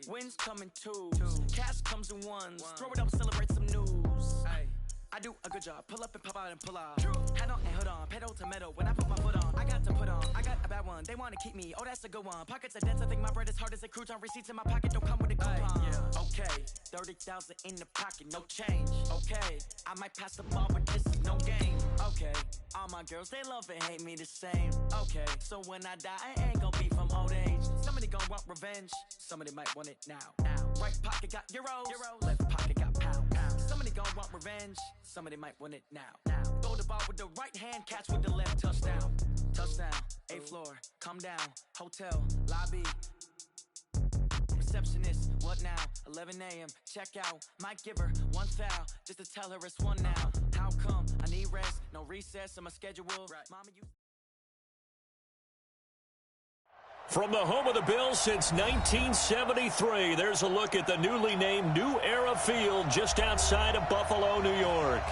Wins come in twos. Cash comes in ones. Throw it up, celebrate some news. Ay. I do a good job. Pull up and pop out and pull out. Hat on and hood on. Pedal to metal. When I put my foot on, I got to put on. I got a bad one. They want to keep me. Oh, that's a good one. Pockets are dense. I think my bread is hard as a crouton. Receipts in my pocket don't come with a coupon. Yeah. Okay. 30,000 in the pocket. No change. Okay. I might pass the ball, but this is no game. Okay. All my girls, they love and hate me the same. Okay. So when I die, I ain't gonna be from old age. Somebody gonna want revenge. Somebody might want it now. Right pocket got euros. Left pocket got pounds. Somebody gonna want revenge. Somebody might want it now. Throw the ball with the right hand, catch with the left. Touchdown. Touchdown. 8th floor. Come down. Hotel. Lobby. Receptionist. What now? 11 a.m. Check out. Might give her one foul just to tell her it's one now. How come? I need rest. No recess in my schedule. Right. Mama, you. From the home of the Bills since 1973, there's a look at the newly named New Era Field just outside of Buffalo, New York.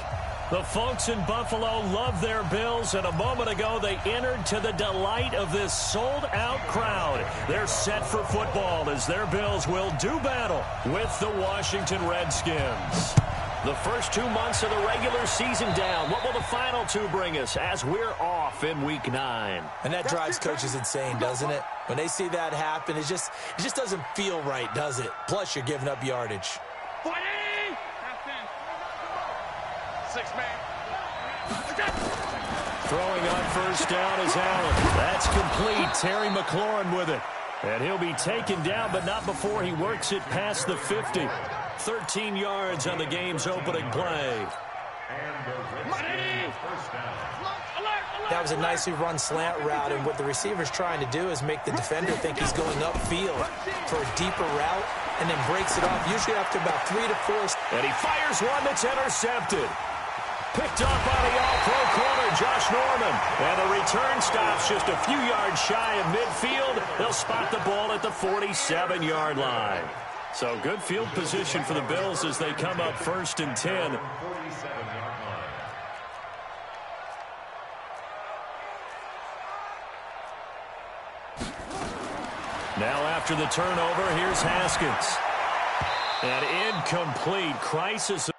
The folks in Buffalo love their Bills, and a moment ago they entered to the delight of this sold-out crowd. They're set for football as their Bills will do battle with the Washington Redskins. The first 2 months of the regular season down. What will the final two bring us as we're off in Week 9? And that drives coaches insane, doesn't it? When they see that happen, it just doesn't feel right, does it? Plus, you're giving up yardage. 40! 6 man. Throwing on first down is Allen. That's complete. Terry McLaurin with it. And he'll be taken down, but not before he works it past the 50. 13 yards on the game's opening play. That was a nicely run slant route, and what the receiver's trying to do is make the defender think he's going upfield for a deeper route and then breaks it off, usually after about 3 to 4. And he fires one that's intercepted. Picked up by the all-pro corner, Josh Norman. And the return stops just a few yards shy of midfield. They'll spot the ball at the 47-yard line. So good field position for the Bills as they come up 1st and 10. Now after the turnover, here's Haskins. And incomplete. Crisis.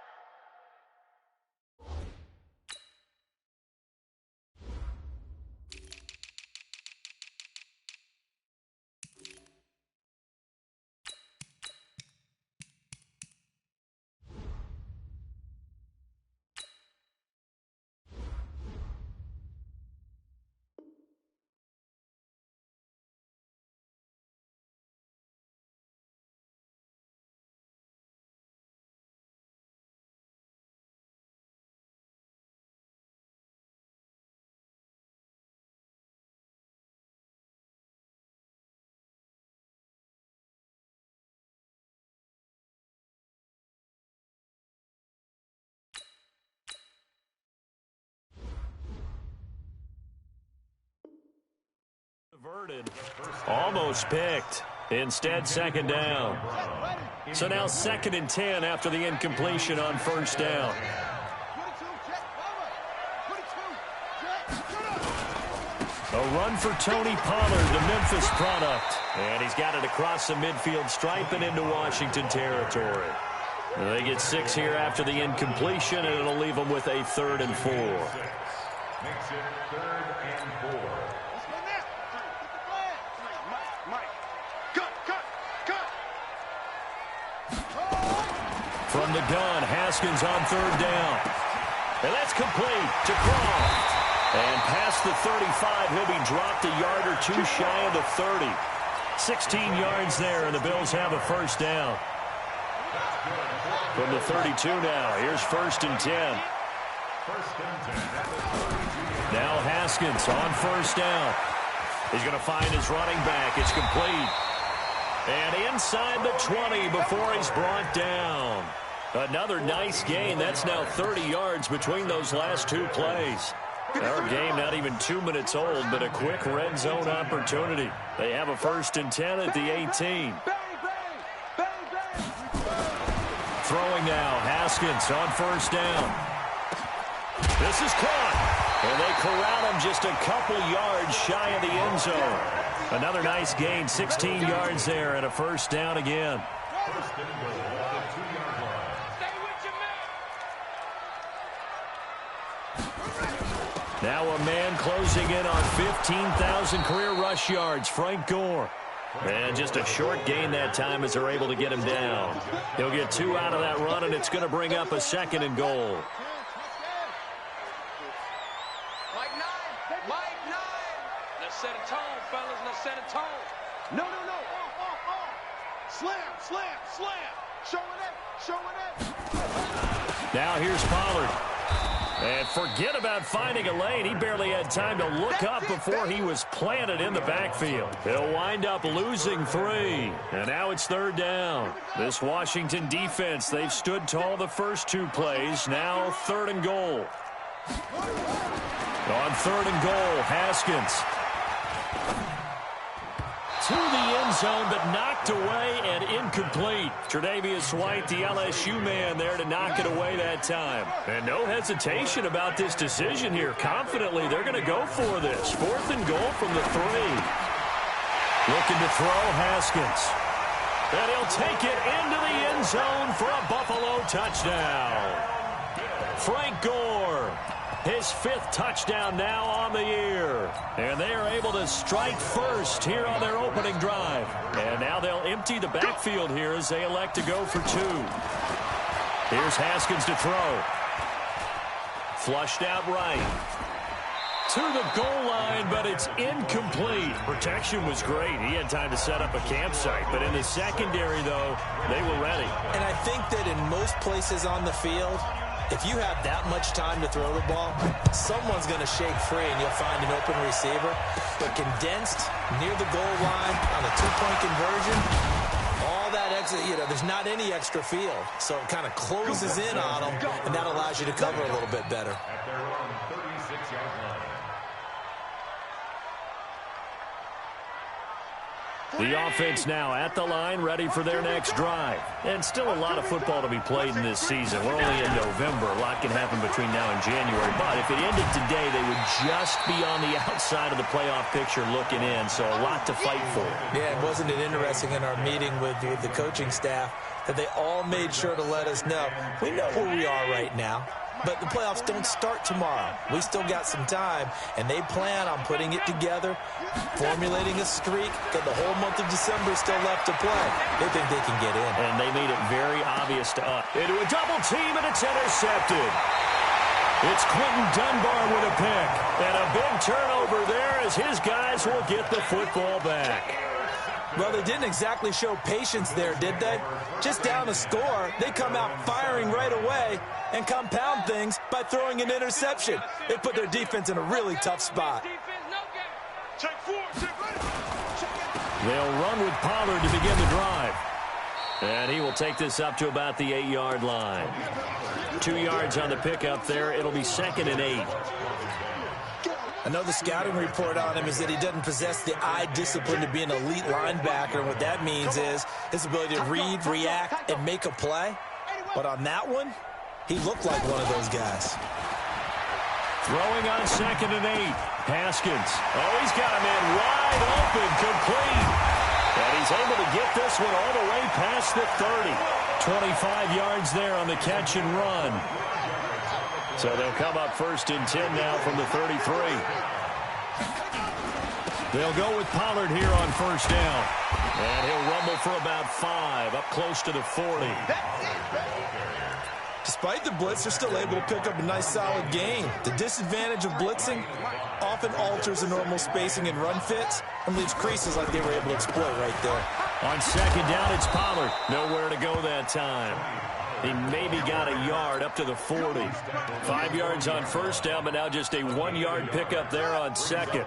Diverted. Almost picked. Instead, 2nd down. So now 2nd and 10 after the incompletion on 1st down. A run for Tony Pollard, the Memphis product. And he's got it across the midfield stripe and into Washington territory. They get 6 here after the incompletion, and it'll leave them with a 3rd and 4. Makes it 3rd and 4. From the gun, Haskins on 3rd down. And that's complete to Croft. And past the 35, he'll be dropped a yard or two shy of the 30. 16 yards there, and the Bills have a 1st down. From the 32 now, here's 1st and 10. Now Haskins on 1st down. He's going to find his running back. It's complete. And inside the 20 before he's brought down. Another nice gain. That's now 30 yards between those last 2 plays. Our game not even 2 minutes old, but a quick red zone opportunity. They have a 1st and 10 at the 18. Throwing now, Haskins on 1st down. This is caught. And they corral him just a couple yards shy of the end zone. Another nice gain, 16 yards there, and a first down again. First and goal at the 2-yard line. Now a man closing in on 15,000 career rush yards, Frank Gore. And just a short gain that time as they're able to get him down. He'll get 2 out of that run, and it's going to bring up a second and goal. Let's set a tone, fellas. Let's set a tone. No. Slam. Showing it. Now here's Pollard. And forget about finding a lane. He barely had time to look up before he was planted in the backfield. He'll wind up losing 3. And now it's third down. This Washington defense, they've stood tall the first 2 plays. Now third and goal. On third and goal, Haskins. To the end zone, but knocked away and incomplete. Tre'Davious White, the LSU man there to knock it away that time. And no hesitation about this decision here. Confidently, they're going to go for this. Fourth and goal from the 3. Looking to throw, Haskins. And he'll take it into the end zone for a Buffalo touchdown. Frank Gore. His 5th touchdown now on the year. And they are able to strike first here on their opening drive. And now they'll empty the backfield here as they elect to go for 2. Here's Haskins to throw. Flushed out right. To the goal line, but it's incomplete. Protection was great. He had time to set up a campsite. But in the secondary, though, they were ready. And I think that in most places on the field, if you have that much time to throw the ball, someone's going to shake free and you'll find an open receiver. But condensed near the goal line on a 2-point conversion, all that extra, there's not any extra field. So it kind of closes in on them, and that allows you to cover a little bit better. At their own 36-yard line. The offense now at the line, ready for their next drive. And still a lot of football to be played in this season. We're only in November. A lot can happen between now and January. But if it ended today, they would just be on the outside of the playoff picture looking in. So a lot to fight for. Yeah, wasn't it interesting in our meeting with the coaching staff that they all made sure to let us know, we know where we are right now. But the playoffs don't start tomorrow. We still got some time, and they plan on putting it together, formulating a streak that the whole month of December is still left to play. They think they can get in. And they made it very obvious to us. Into a double team, and it's intercepted. It's Quentin Dunbar with a pick. And a big turnover there as his guys will get the football back. Well, they didn't exactly show patience there, did they? Just down a score, they come out firing right away and compound things by throwing an interception. They put their defense in a really tough spot. They'll run with Pollard to begin the drive. And he will take this up to about the 8-yard line. 2 yards on the pickup there. It'll be 2nd and 8. I know the scouting report on him is that he doesn't possess the eye discipline to be an elite linebacker. And what that means is his ability to read, react, and make a play. But on that one, he looked like one of those guys. Throwing on 2nd and 8. Haskins. Oh, he's got a man wide open, complete. And he's able to get this one all the way past the 30. 25 yards there on the catch and run. So they'll come up 1st and 10 now from the 33. They'll go with Pollard here on 1st down. And he'll rumble for about 5, up close to the 40. Despite the blitz, they're still able to pick up a nice solid gain. The disadvantage of blitzing often alters the normal spacing and run fits and leaves creases like they were able to exploit right there. On 2nd down, it's Pollard. Nowhere to go that time. He maybe got a yard up to the 40. 5 yards on 1st down, but now just a 1-yard pickup there on 2nd.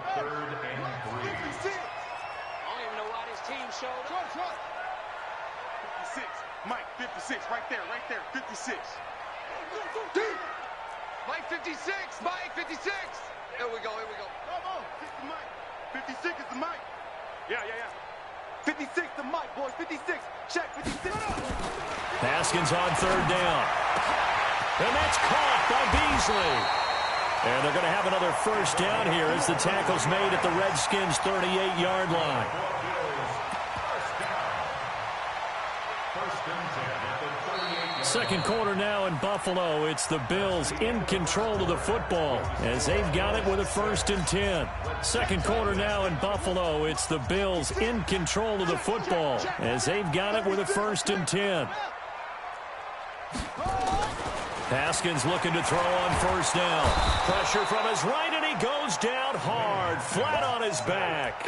Mike, 56, right there, 56. Mike 56, Mike 56. Here we go. Come on, 50 Mike. 56 is the Mike. Yeah. 56 the Mike, boys, 56. Check, 56. Haskins on 3rd down. And that's caught by Beasley. And they're going to have another first down here as the tackle's made at the Redskins' 38-yard line. Second quarter now in Buffalo. It's the Bills in control of the football as they've got it with a 1st and 10. Second quarter now in Buffalo. It's the Bills in control of the football as they've got it with a 1st and 10. Haskins looking to throw on 1st down. Pressure from his right, and he goes down hard, flat on his back.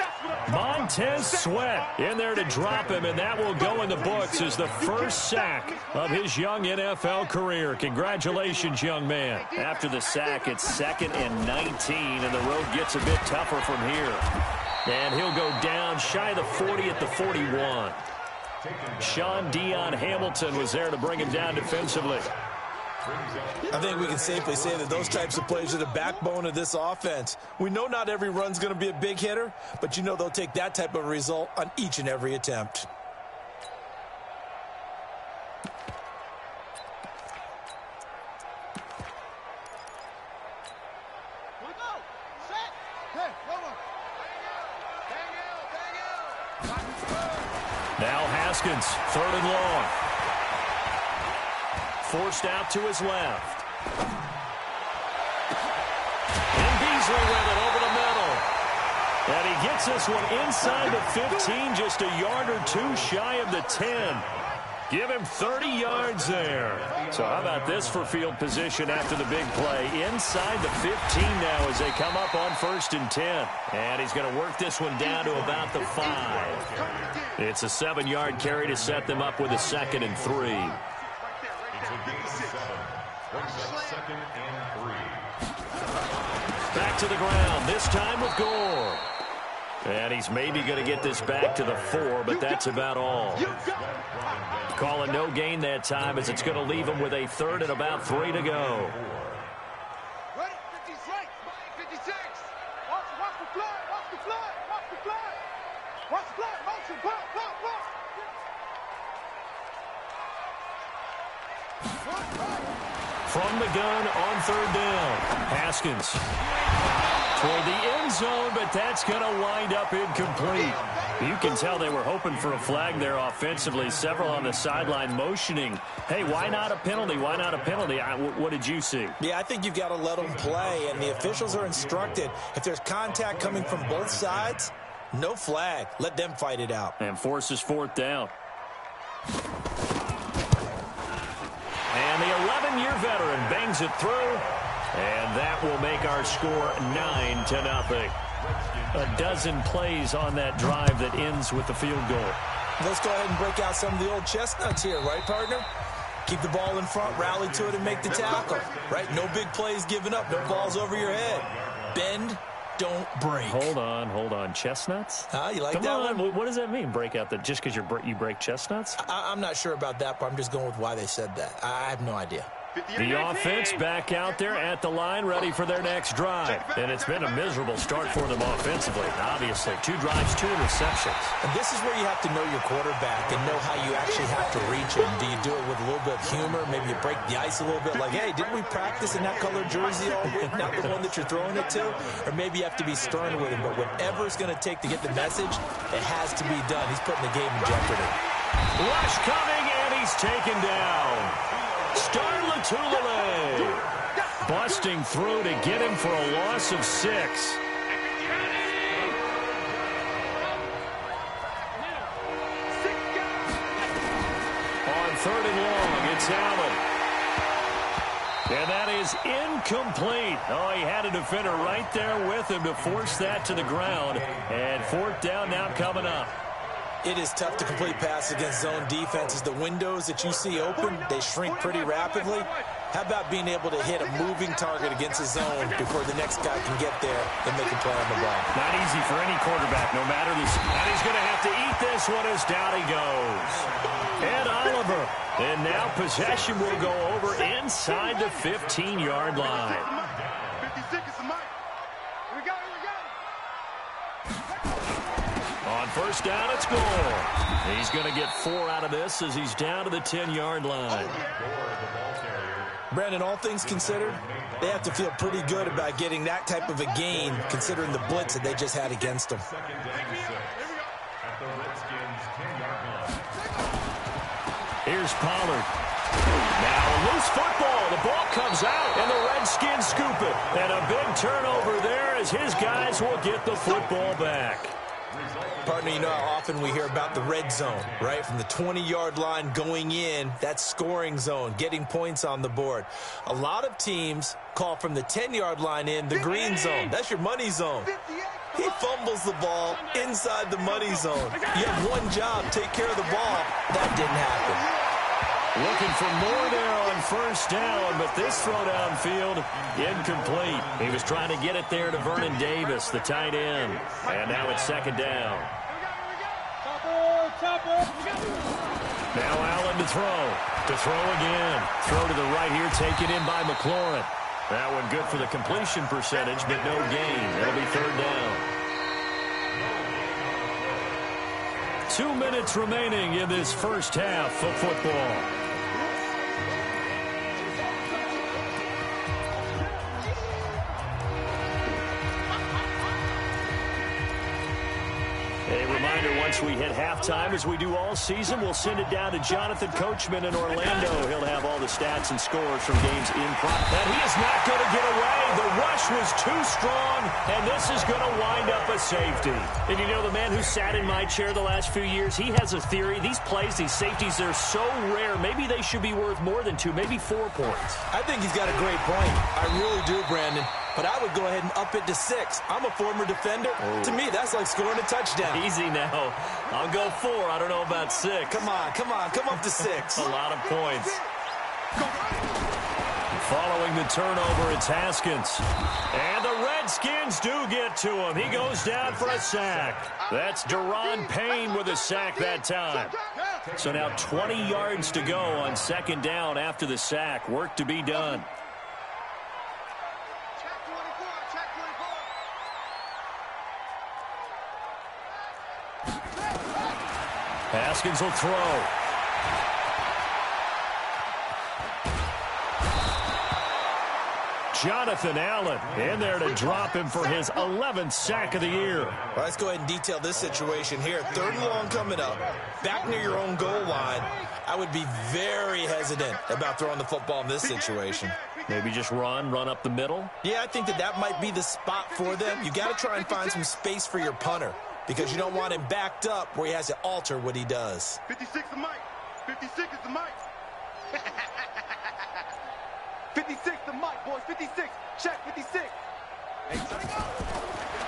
Montez Sweat in there to drop him, and that will go in the books as the first sack of his young NFL career. Congratulations, young man. After the sack, it's 2nd and 19, and the road gets a bit tougher from here. And he'll go down shy of the 40 at the 41. Sean Dion Hamilton was there to bring him down defensively. I think we can safely say that those types of plays are the backbone of this offense. We know not every run's going to be a big hitter, but you know they'll take that type of result on each and every attempt. Now Haskins, 3rd and long. Forced out to his left. And Beasley with it over the middle. And he gets this one inside the 15, just a yard or two shy of the 10. Give him 30 yards there. So how about this for field position after the big play? Inside the 15 now as they come up on 1st and 10. And he's going to work this one down to about the 5. It's a 7-yard carry to set them up with a 2nd and 3. Back to the ground, this time with Gore. And he's maybe going to get this back to the 4, but that's about all. Call it no gain that time as it's going to leave him with a 3rd and about 3 to go. Ready? 56. Watch the flag. Watch the flag. Watch the flag. Watch the flag. Motion. Pop. From the gun on 3rd down. Haskins toward the end zone, but that's going to wind up incomplete. You can tell they were hoping for a flag there offensively. Several on the sideline motioning, hey, why not a penalty? Why not a penalty? What did you see? Yeah, I think you've got to let them play, and the officials are instructed. If there's contact coming from both sides, no flag. Let them fight it out. And forces 4th down. And the 11-year veteran bangs it through, and that will make our score 9-0. A dozen plays on that drive that ends with the field goal. Let's go ahead and break out some of the old chestnuts here, right, partner? Keep the ball in front, rally to it, and make the tackle, right? No big plays given up, no balls over your head. Bend, don't break. Hold on. Chestnuts? You like Come that on. one? What does that mean, break out? Just because you break chestnuts? I'm not sure about that, but I'm just going with why they said that. I have no idea. The offense back out there at the line, ready for their next drive. And it's been a miserable start for them offensively, obviously. 2 drives, 2 interceptions. And this is where you have to know your quarterback and know how you actually have to reach him. Do you do it with a little bit of humor? Maybe you break the ice a little bit, like, hey, didn't we practice in that colored jersey all week, not the one that you're throwing it to? Or maybe you have to be stern with him. But whatever it's going to take to get the message, it has to be done. He's putting the game in jeopardy. Rush coming, and he's taken down. Star Latulippe busting through to get him for a loss of 6. On 3rd and long, it's Allen. And that is incomplete. Oh, he had a defender right there with him to force that to the ground. And 4th down now coming up. It is tough to complete passes against zone defenses. The windows that you see open, they shrink pretty rapidly. How about being able to hit a moving target against a zone before the next guy can get there and make a play on the ball? Not easy for any quarterback, no matter the... And he's going to have to eat this one as down he goes. Ed Oliver. And now possession will go over inside the 15-yard line. 56 is the mic. We got it. On first down, it's goal. He's going to get 4 out of this as he's down to the 10-yard line. Brandon, all things considered, they have to feel pretty good about getting that type of a gain, considering the blitz that they just had against them. Here's Pollard. Now a loose football. The ball comes out, and the Redskins scoop it. And a big turnover there as his guys will get the football back. Partner, you know how often we hear about the red zone, right? From the 20-yard line going in, that's scoring zone, getting points on the board. A lot of teams call from the 10-yard line in the green zone. That's your money zone. He fumbles the ball inside the money zone. You have one job, take care of the ball. That didn't happen. Looking for more there on first down, but this throw downfield, incomplete. He was trying to get it there to Vernon Davis, the tight end. And now it's second down. Now Allen to throw. To throw again. Throw to the right here, taken in by McLaurin. That one good for the completion percentage, but no gain. It'll be third down. 2 minutes remaining in this first half of football. A reminder, once we hit halftime, as we do all season, we'll send it down to Jonathan Coachman in Orlando. He'll have all the stats and scores from games in progress. And he is not going to get away. The rush was too strong, and this is going to wind up a safety. And you know, the man who sat in my chair the last few years, he has a theory. These plays, these safeties, they're so rare. Maybe they should be worth more than 2, maybe 4 points. I think he's got a great point. I really do, Brandon. But I would go ahead and up it to 6. I'm a former defender. Oh. To me, that's like scoring a touchdown. Easy now. I'll go 4. I don't know about 6. Come on. Come up to 6. A lot of points. Following the turnover, it's Haskins. And the Redskins do get to him. He goes down for a sack. That's Deron Payne with a sack that time. So now 20 yards to go on second down after the sack. Work to be done. Haskins will throw. Jonathan Allen in there to drop him for his 11th sack of the year. Well, let's go ahead and detail this situation here. 3rd and long coming up, back near your own goal line. I would be very hesitant about throwing the football in this situation. Maybe just run up the middle? Yeah, I think that might be the spot for them. You got to try and find some space for your punter, because you don't want him backed up where he has to alter what he does. 56 the mic. 56 is the mic. 56 the mic, boys. 56. Check 56.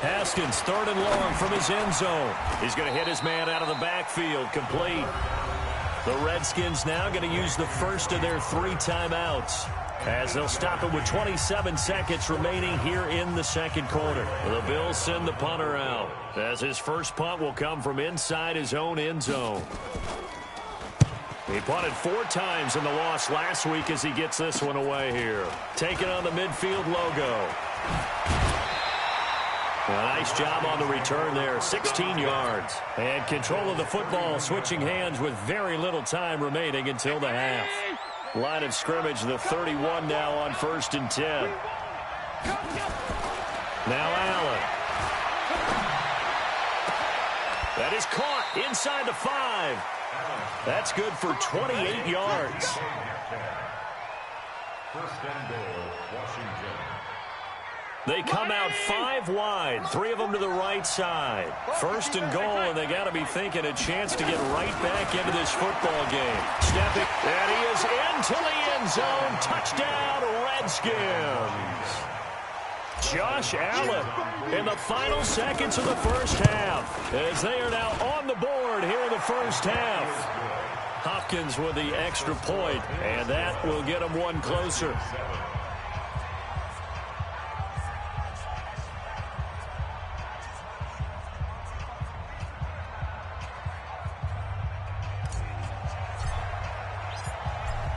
Haskins, 3rd and long from his end zone. He's going to hit his man out of the backfield. Complete. The Redskins now going to use the first of their 3 timeouts, as they'll stop it with 27 seconds remaining here in the second quarter. The Bills send the punter out, as his first punt will come from inside his own end zone. He punted 4 times in the loss last week as he gets this one away here. Taking on the midfield logo. A nice job on the return there, 16 yards. And control of the football, switching hands with very little time remaining until the half. Line of scrimmage, the 31 now on 1st and 10. Now Allen. That is caught inside the 5. That's good for 28 yards. 1st and goal, Washington. They come out 5 wide, 3 of them to the right side. 1st and goal, and they got to be thinking a chance to get right back into this football game. Stepping, and he is into the end zone. Touchdown, Redskins. Josh Allen in the final seconds of the first half, as they are now on the board here in the first half. Hopkins with the extra point, and that will get him 1 closer.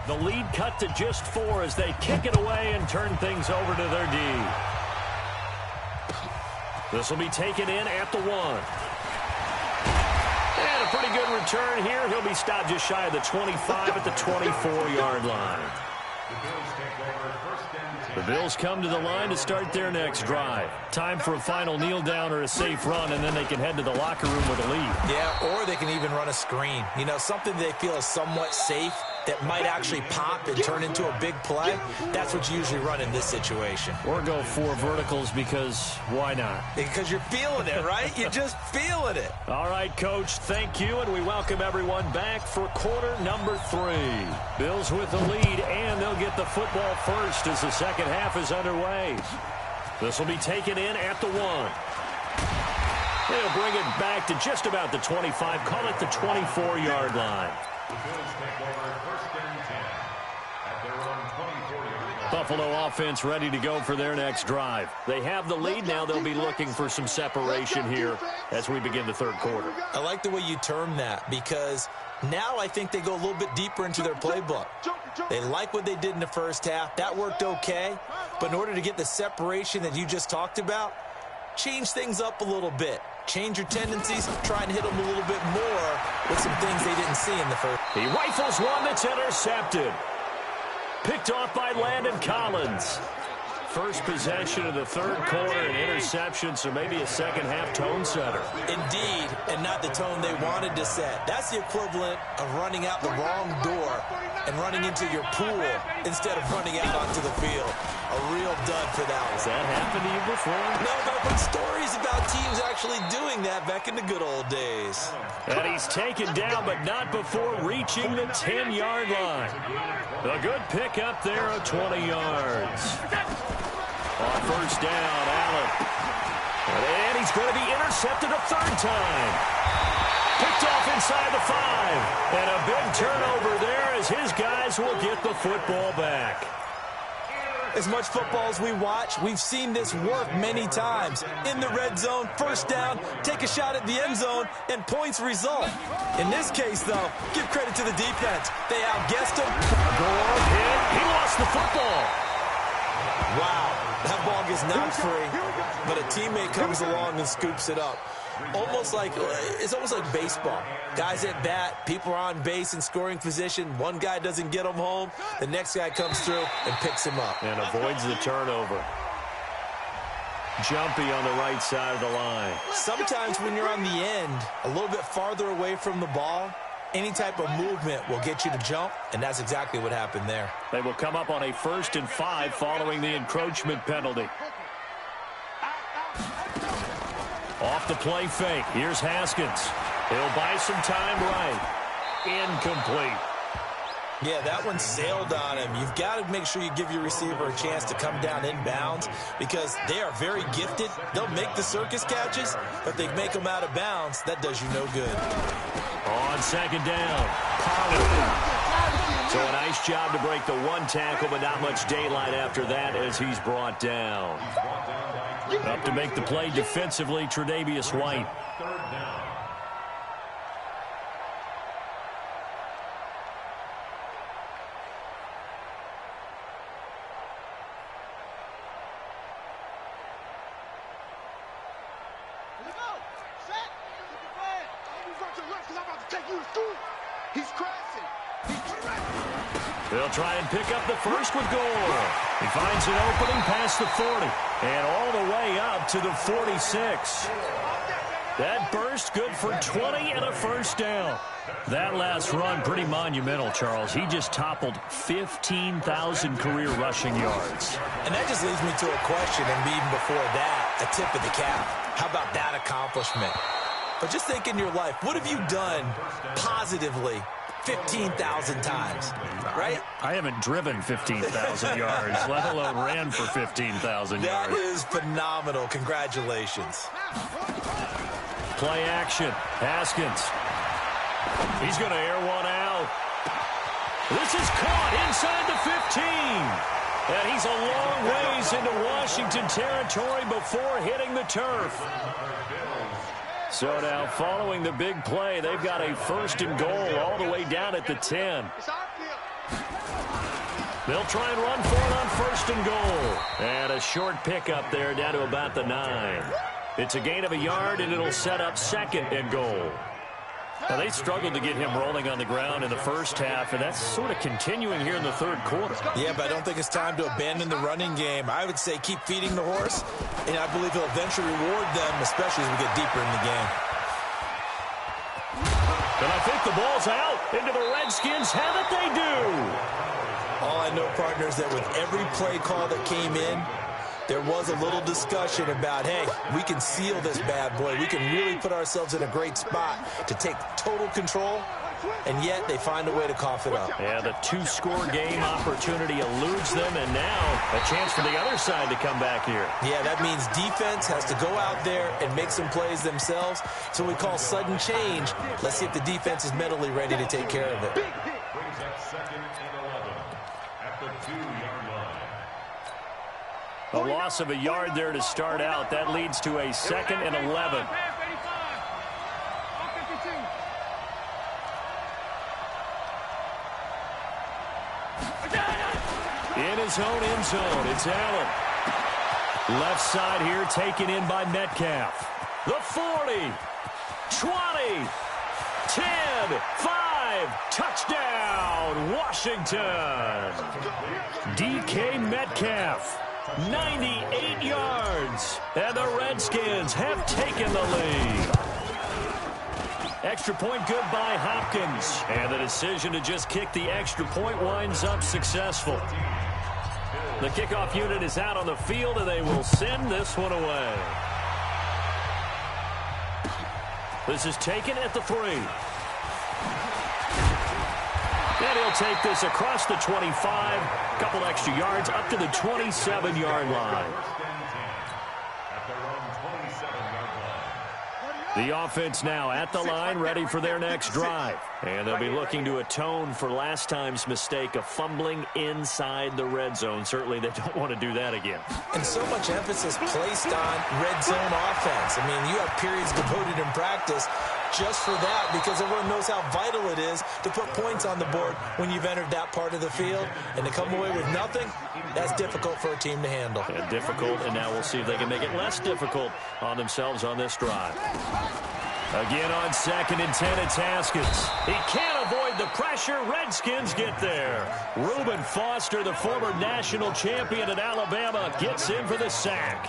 The lead cut to just 4 as they kick it away and turn things over to their D. This will be taken in at the 1. a pretty good return here. He'll be stopped just shy of the 25 at the 24-yard line. The Bills come to the line to start their next drive. Time for a final kneel down or a safe run, and then they can head to the locker room with a lead. Yeah, or they can even run a screen. You know, something they feel is somewhat safe that might actually pop and turn into a big play. That's what you usually run in this situation. Or go 4 verticals because why not? Because you're feeling it, right? You're just feeling it. All right, Coach, thank you, and we welcome everyone back for quarter number 3. Bills with the lead, and they'll get the football first as the second half is underway. This will be taken in at the 1. They'll bring it back to just about the 25, call it the 24-yard line. The Bills take over first and 10 at their own 24-yard line. Buffalo offense ready to go for their next drive. They have the lead now. They'll be looking for some separation here as we begin the third quarter. I like the way you term that because now I think they go a little bit deeper into their playbook. They like what they did in the first half. That worked okay. But in order to get the separation that you just talked about, change things up a little bit. Change your tendencies, try and hit them a little bit more with some things they didn't see in the first. He rifles one that's intercepted. Picked off by Landon Collins. First possession of the third quarter, an interception, so maybe a second-half tone setter. Indeed, and not the tone they wanted to set. That's the equivalent of running out the wrong door and running into your pool instead of running out onto the field. A real dud for that one. Has that happened to you before? No, but I've heard stories about teams actually doing that back in the good old days. And he's taken down, but not before reaching the 10-yard line. A good pick up there of 20 yards. On first down, Allen. And he's going to be intercepted a third time. Picked off inside the 5. And a big turnover there as his guys will get the football back. As much football as we watch, we've seen this work many times. In the red zone, first down, take a shot at the end zone, and points result. In this case, though, give credit to the defense. They outguessed him. Gore hit. He lost the football. Wow, that ball gets knocked free, but a teammate comes along and scoops it up. It's almost like baseball. Guys at bat, people are on base in scoring position. One guy doesn't get him home. The next guy comes through and picks him up. And avoids the turnover. Jumpy on the right side of the line. Sometimes when you're on the end, a little bit farther away from the ball, any type of movement will get you to jump, and that's exactly what happened there. They will come up on a 1st and 5 following the encroachment penalty. Off the play fake. Here's Haskins. He'll buy some time right. Incomplete. Yeah, that one sailed on him. You've got to make sure you give your receiver a chance to come down inbounds because they are very gifted. They'll make the circus catches, but they make them out of bounds. That does you no good. On second down, Pollard. So a nice job to break the 1 tackle, but not much daylight after that as he's brought down. Up to make the play defensively, Tre'Davious White. They'll try and pick up the first with Gore. He finds an opening past the 40 and all the way up to the 46. That burst good for 20 and a first down. That last run pretty monumental, Charles. He just toppled 15,000 career rushing yards. And that just leads me to a question, and even before that, a tip of the cap. How about that accomplishment? But just think in your life, what have you done positively 15,000 times, right? I haven't driven 15,000 yards, let alone ran for 15,000 yards. That is phenomenal. Congratulations. Play action. Haskins. He's going to air one out. This is caught inside the 15. And he's a long ways into Washington territory before hitting the turf. So now, following the big play, they've got a 1st and goal all the way down at the 10. They'll try and run for it on 1st and goal. And a short pickup there down to about the 9. It's a gain of a yard, and it'll set up 2nd and goal. Now, they struggled to get him rolling on the ground in the first half, and that's sort of continuing here in the third quarter. Yeah, but I don't think it's time to abandon the running game. I would say keep feeding the horse, and I believe he'll eventually reward them, especially as we get deeper in the game. And I think the ball's out. Into the Redskins have it, they do. All I know, partners, that with every play call that came in, there was a little discussion about, hey, we can seal this bad boy. We can really put ourselves in a great spot to take total control, and yet they find a way to cough it up. Yeah, the two-score game opportunity eludes them, and now a chance for the other side to come back here. Yeah, that means defense has to go out there and make some plays themselves. So we call sudden change. Let's see if the defense is mentally ready to take care of it. Brings up 2nd and 11 at the 2-yard line. A loss of a yard there to start out. That leads to a 2nd and 11. In his own end zone, it's Allen. Left side here taken in by Metcalf. The 40, 20, 10, 5, touchdown, Washington. DK Metcalf, 98 yards, and the Redskins have taken the lead. Extra point good by Hopkins, and the decision to just kick the extra point winds up successful. The kickoff unit is out on the field, and they will send this one away. This is taken at the 3. And he'll take this across the 25, a couple extra yards up to the 27-yard line. The offense now at the line, ready for their next drive. And they'll be looking to atone for last time's mistake of fumbling inside the red zone. Certainly they don't want to do that again. And so much emphasis placed on red zone offense. I mean, you have periods devoted in practice just for that, because everyone knows how vital it is to put points on the board when you've entered that part of the field. And to come away with nothing, that's difficult for a team to handle. And difficult, and now we'll see if they can make it less difficult on themselves on this drive. Again on 2nd and 10, it's Haskins. He can't avoid the pressure. Redskins get there. Reuben Foster, the former national champion at Alabama, gets in for the sack.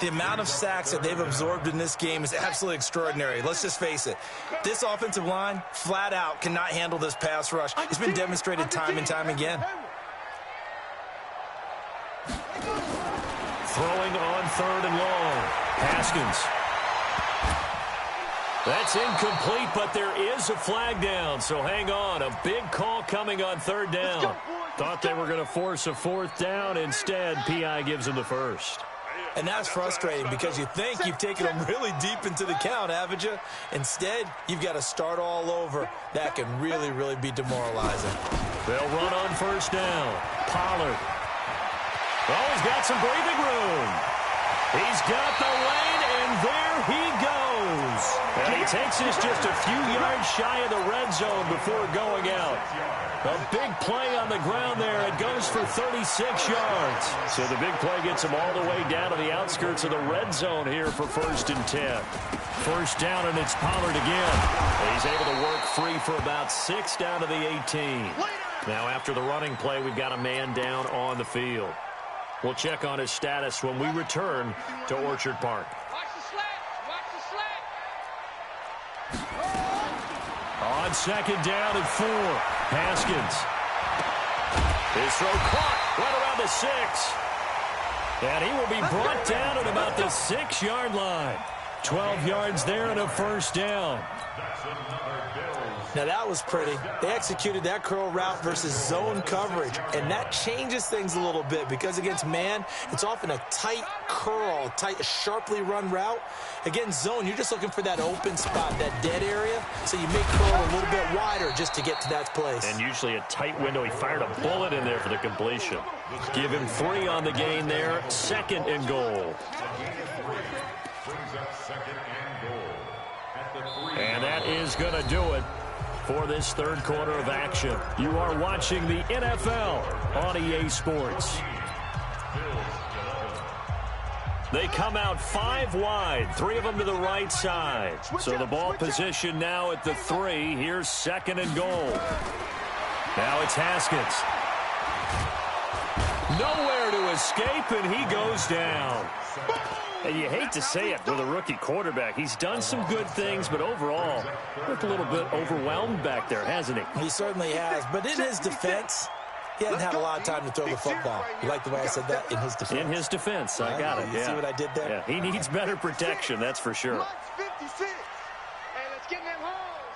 The amount of sacks that they've absorbed in this game is absolutely extraordinary. Let's just face it. This offensive line, flat out, cannot handle this pass rush. It's been demonstrated time and time again. Throwing on 3rd and long. Haskins. That's incomplete, but there is a flag down, so hang on. A big call coming on 3rd down. Thought they were going to force a 4th down. Instead, P.I. gives them the 1st. And that's frustrating because you think you've taken them really deep into the count, haven't you? Instead, you've got to start all over. That can really, really be demoralizing. They'll run on 1st down. Pollard. Oh, he's got some breathing room. He's got the lane, and there he goes. And he takes this just a few yards shy of the red zone before going out. A big play on the ground there. It goes for 36 yards. So the big play gets him all the way down to the outskirts of the red zone here for 1st and 10. 1st down, and it's Pollard again. He's able to work free for about 6 down to the 18. Now after the running play, we've got a man down on the field. We'll check on his status when we return to Orchard Park. Watch the slat. Watch the slat. On 2nd down and 4, Haskins. His throw caught right around the 6. And he will be brought down at about the 6-yard line. 12 yards there and a 1st down. Now that was pretty. They executed that curl route versus zone coverage, and that changes things a little bit because against man, it's often a tight curl, tight, sharply run route. Against zone, you're just looking for that open spot, that dead area, so you make curl a little bit wider just to get to that place. And usually a tight window. He fired a bullet in there for the completion. Give him 3 on the gain there. 2nd and goal. And that is going to do it for this 3rd quarter of action. You are watching the NFL on EA Sports. They come out 5 wide, 3 of them to the right side. So the ball position now at the 3. Here's 2nd and goal. Now it's Haskins. Nowhere to escape, and he goes down. And you hate to say it with a rookie quarterback. He's done some good things, but overall, looked a little bit overwhelmed back there, hasn't he? He certainly has. But in his defense, he hasn't had a lot of time to throw the football. You like the way I said that? In his defense. In his defense. I got it. You see what I did there? Yeah, he needs better protection, that's for sure. 56. Hey, let's get in them holes.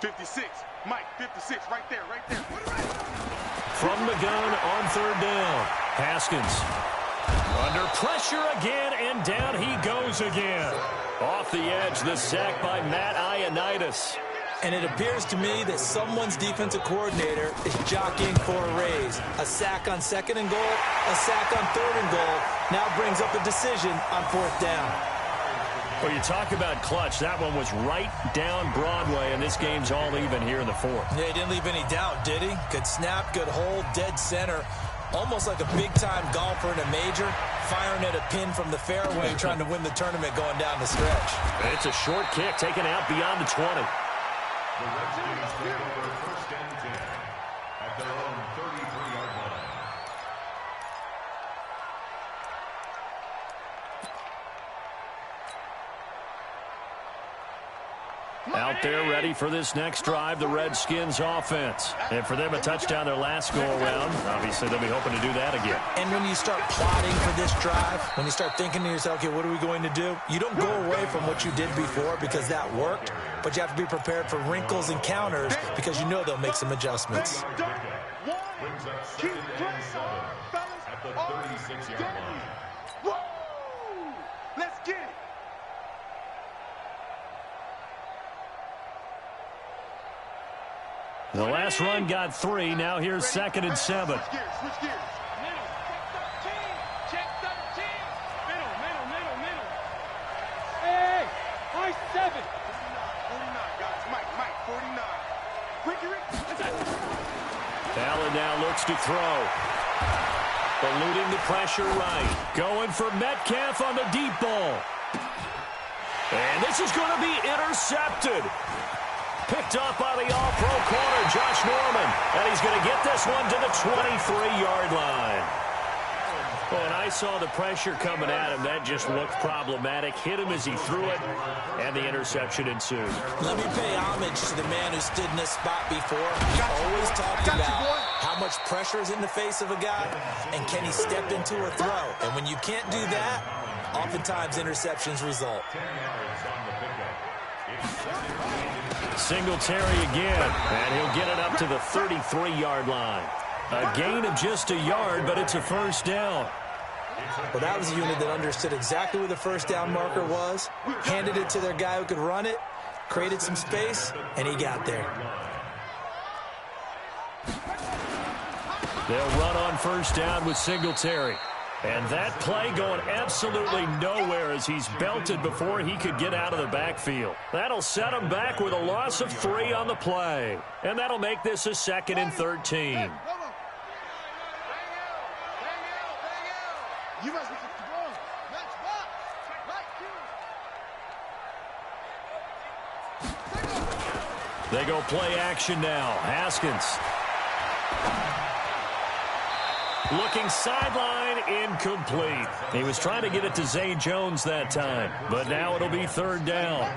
56. Mike, 56. Right there, right there. From the gun on 3rd down. Haskins. Under pressure again, and down he goes again. Off the edge, the sack by Matt Ioannidis. And it appears to me that someone's defensive coordinator is jockeying for a raise. A sack on 2nd and goal, a sack on 3rd and goal, now brings up a decision on 4th down. Well, you talk about clutch. That one was right down Broadway, and this game's all even here in the 4th. Yeah, he didn't leave any doubt, did he? Good snap, good hold, dead center. Almost like a big-time golfer in a major, firing at a pin from the fairway, trying to win the tournament going down the stretch. It's a short kick taken out beyond the 20. The Redskins take over 1st and 10 at their own 33-yard line. Out there ready for this next drive, the Redskins offense. And for them, a touchdown their last go-around. Obviously, they'll be hoping to do that again. And when you start plotting for this drive, when you start thinking to yourself, okay, what are we going to do? You don't go away from what you did before because that worked, but you have to be prepared for wrinkles and counters because you know they'll make some adjustments. Brings up 2nd and 7 at the 36-yard line. Whoa! Let's get it. The last run got 3. Now here's 2nd and 7. Switch gears, switch gears. Middle, check 13. Middle. Hey, high 7. 49, guys. Mike, 49. Ricky. Allen now looks to throw. Eluding the pressure right. Going for Metcalf on the deep ball. And this is going to be intercepted. Picked up by the all-pro corner, Josh Norman. And he's going to get this one to the 23-yard line. When I saw the pressure coming at him, that just looked problematic. Hit him as he threw it, and the interception ensued. Let me pay homage to the man who stood in this spot before. Always talking about how much pressure is in the face of a guy, and can he step into a throw. And when you can't do that, oftentimes interceptions result. Singletary again, and he'll get it up to the 33-yard line. A gain of just a yard, but it's a 1st down. Well, that was a unit that understood exactly where the 1st down marker was, handed it to their guy who could run it, created some space, and he got there. They'll run on 1st down with Singletary. And that play going absolutely nowhere as he's belted before he could get out of the backfield. That'll set him back with a loss of 3 on the play. And that'll make this a 2nd and 13. You must be the ball. Match box. They go play action now. Haskins. Looking sideline, incomplete. He was trying to get it to Zay Jones that time, but now it'll be 3rd down.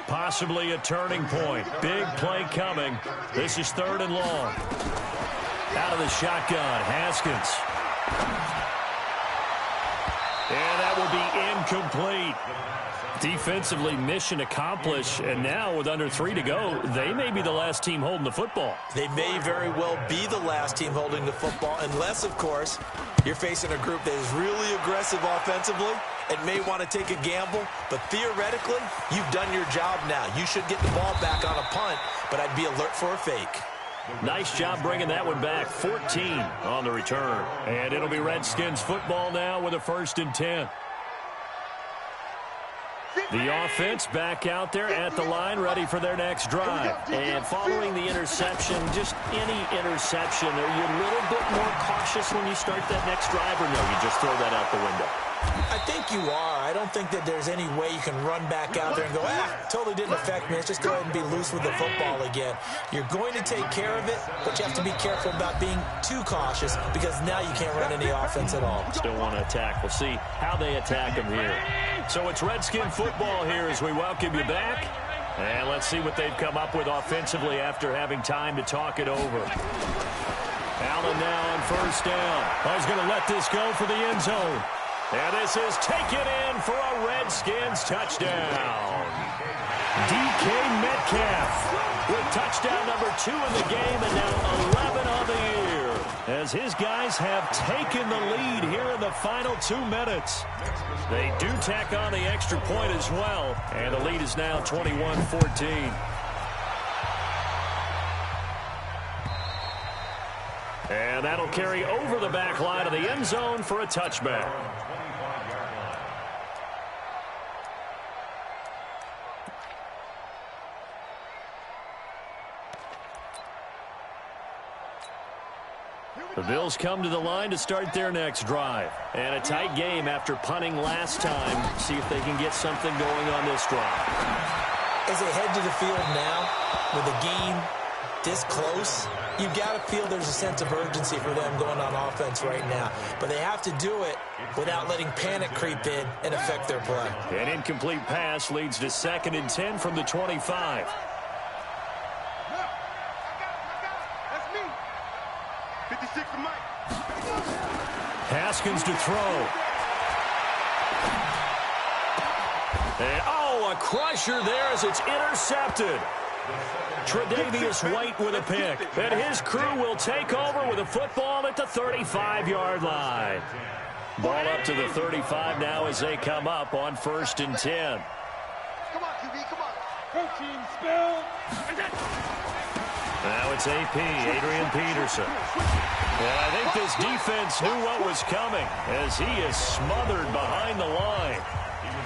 Possibly a turning point. Big play coming. This is 3rd and long. Out of the shotgun, Haskins. And that will be incomplete. Defensively, mission accomplished, and now with under 3 to go, they may be the last team holding the football. They may very well be the last team holding the football, unless, of course, you're facing a group that is really aggressive offensively and may want to take a gamble, but theoretically, you've done your job now. You should get the ball back on a punt, but I'd be alert for a fake. Nice job bringing that one back. 14 on the return. And it'll be Redskins football now with a 1st and 10. The offense back out there at the line, ready for their next drive. And following the interception, just any interception, are you a little bit more cautious when you start that next drive, or no, you just throw that out the window? I think you are. I don't think that there's any way you can run back out there and go, totally didn't affect me. Let's just go ahead and be loose with the football again. You're going to take care of it, but you have to be careful about being too cautious because now you can't run any offense at all. Still want to attack. We'll see how they attack them here. So it's Redskin football here as we welcome you back. And let's see what they've come up with offensively after having time to talk it over. Allen now on first down. He's going to let this go for the end zone. And this is taken in for a Redskins touchdown. DK Metcalf with touchdown number 2 in the game and now 11 on the year. As his guys have taken the lead here in the final 2 minutes. They do tack on the extra point as well. And the lead is now 21-14. And that'll carry over the back line of the end zone for a touchback. The Bills come to the line to start their next drive. And a tight game after punting last time. See if they can get something going on this drive. As they head to the field now, with the game this close, you've got to feel there's a sense of urgency for them going on offense right now. But they have to do it without letting panic creep in and affect their play. An incomplete pass leads to 2nd and 10 from the 25. Haskins to throw. And, a crusher there as it's intercepted. Tre'Davious White with a pick. And his crew will take over with a football at the 35-yard line. Ball up to the 35 now as they come up on 1st and 10. Come on, QB, come on. 13 spill. Now it's AP, Adrian Peterson. And I think this defense knew what was coming as he is smothered behind the line.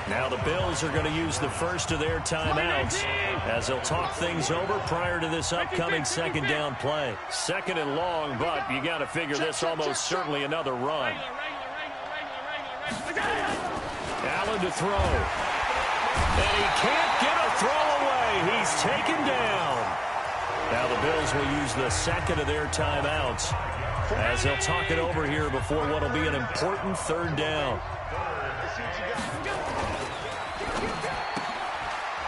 Now the Bills are going to use the first of their timeouts as they'll talk things over prior to this upcoming 2nd down play. 2nd and long, but you got to figure this almost certainly another run. Allen to throw. And he can't get a throw away. He's taken down. Now the Bills will use the 2nd of their timeouts as they'll talk it over here before what will be an important 3rd down.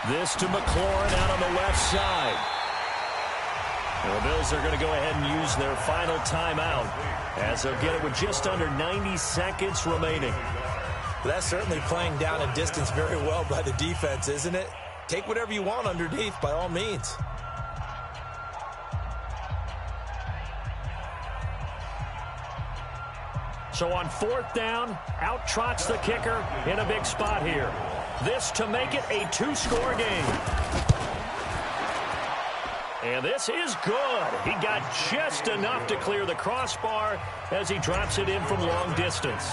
This to McLaurin out on the left side. And the Bills are going to go ahead and use their final timeout as they'll get it with just under 90 seconds remaining. That's certainly playing down a distance very well by the defense, isn't it? Take whatever you want underneath by all means. So on 4th down, out trots the kicker in a big spot here. This to make it a 2-score game. And this is good. He got just enough to clear the crossbar as he drops it in from long distance.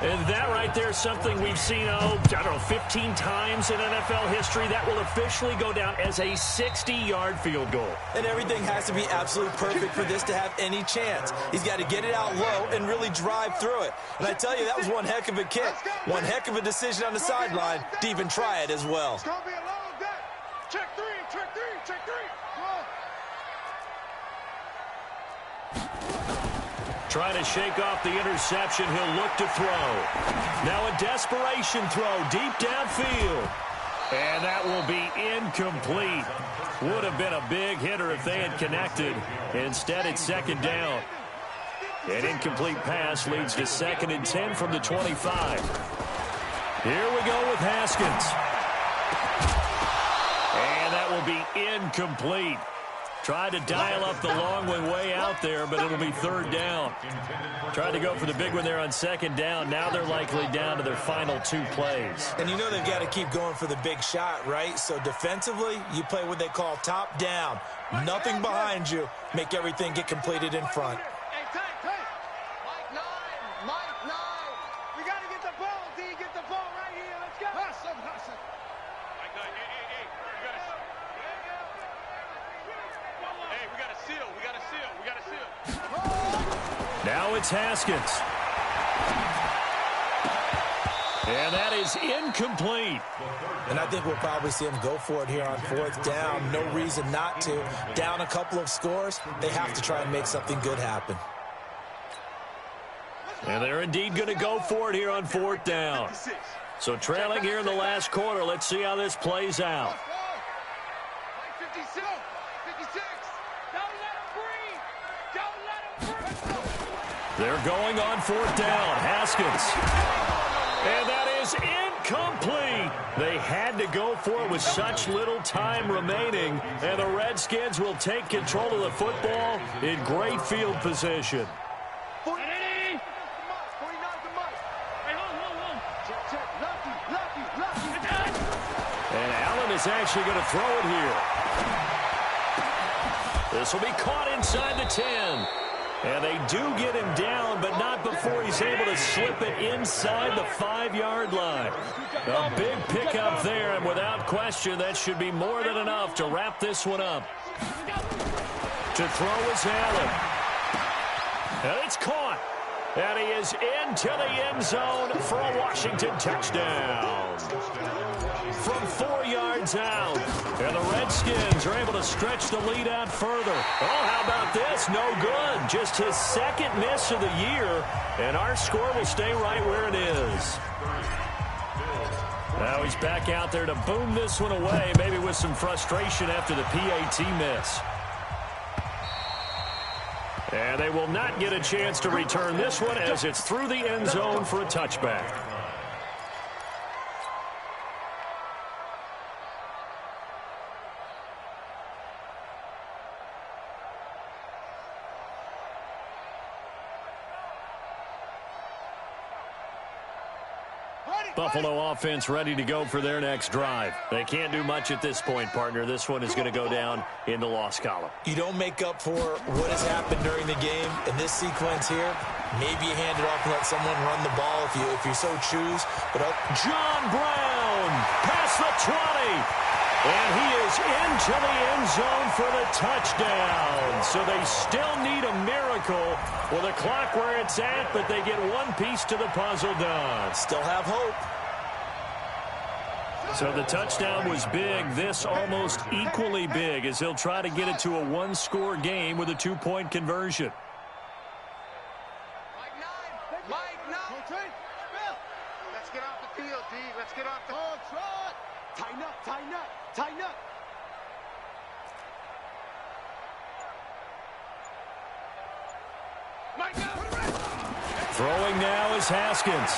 And that right there is something we've seen, 15 times in NFL history. That will officially go down as a 60-yard field goal. And everything has to be absolutely perfect for this to have any chance. He's got to get it out low and really drive through it. And I tell you, that was one heck of a kick. One heck of a decision on the sideline to even try it as well. It's going to be a long day. Check 3, check 3, check 3. Trying to shake off the interception. He'll look to throw. Now a desperation throw deep downfield. And that will be incomplete. Would have been a big hitter if they had connected. Instead, it's 2nd down. An incomplete pass leads to 2nd and 10 from the 25. Here we go with Haskins. And that will be incomplete. Tried to dial up the long one way out there, but it'll be 3rd down. Tried to go for the big one there on 2nd down. Now they're likely down to their final 2 plays. And you know they've got to keep going for the big shot, right? So defensively, you play what they call top down. Nothing behind you. Make everything get completed in front. Hey, Mike 9, Mike 9. We got to get the ball, D. Get the ball right here. Let's go. Hustle. Mike 9, hey. We got to seal. Now it's Haskins. And that is incomplete. And I think we'll probably see him go for it here on 4th down. No reason not to. Down a couple of scores, they have to try and make something good happen. And they're indeed going to go for it here on 4th down. So trailing here in the last quarter. Let's see how this plays out. 56. Don't let him breathe. Don't let him breathe. They're going on 4th down. Haskins. And that is incomplete. They had to go for it with such little time remaining. And the Redskins will take control of the football in great field position. And Allen is actually going to throw it here. This will be caught inside the 10. And they do get him down, but not before he's able to slip it inside the 5-yard line. A big pickup there, and without question, that should be more than enough to wrap this one up. To throw is Allen. And it's caught. And he is into the end zone for a Washington touchdown. From 4 yards out. And the Redskins are able to stretch the lead out further. Oh, how about this? No good. Just his second miss of the year. And our score will stay right where it is. Now he's back out there to boom this one away, maybe with some frustration after the PAT miss. And they will not get a chance to return this one as it's through the end zone for a touchback. Buffalo offense ready to go for their next drive. They can't do much at this point, partner. This one is going to go down in the loss column. You don't make up for what has happened during the game. In this sequence here, maybe you hand it off and let someone run the ball if you so choose. But John Brown past the 20. And he is into the end zone for the touchdown. So they still need a miracle with a clock where it's at, but they get one piece to the puzzle done. Still have hope. So the touchdown was big. This almost equally big as he'll try to get it to a one-score game with a two-point conversion. Mike 9. Let's get off the field, D. Let's get off the field. Tighten up, tighten up, tighten up. Throwing now is Haskins.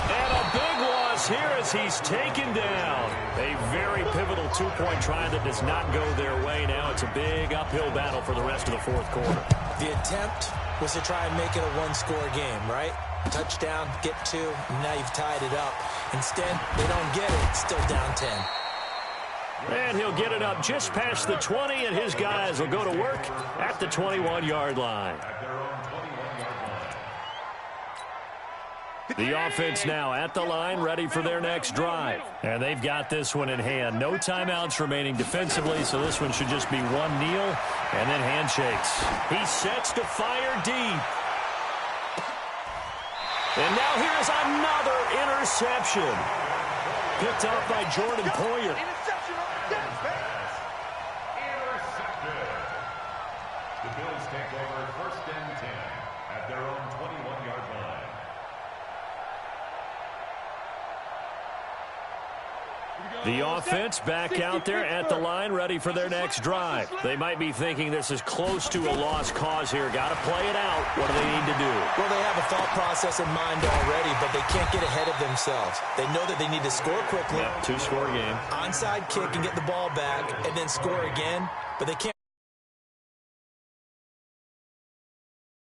And a big loss here as he's taken down. A very pivotal two-point try that does not go their way. Now it's a big uphill battle for the rest of the fourth quarter. The attempt was to try and make it a one-score game, right? Touchdown, get 2, and now you've tied it up. Instead, they don't get it. It's still down 10. And he'll get it up just past the 20, and his guys will go to work at the 21-yard line. The offense now at the line, ready for their next drive. And they've got this one in hand. No timeouts remaining defensively, so this one should just be one kneel and then handshakes. He sets to fire deep. And now here's another interception. Picked up by Jordan Poyer. Interception on the defense. Intercepted. The Bills take over 1st and 10 at their own 21-yard line. The offense back out there at the line, ready for their next drive. They might be thinking this is close to a lost cause here. Got to play it out. What do they need to do? Well, they have a thought process in mind already, but they can't get ahead of themselves. They know that they need to score quickly. Yep, 2-score game. Onside kick and get the ball back, and then score again, but they can't.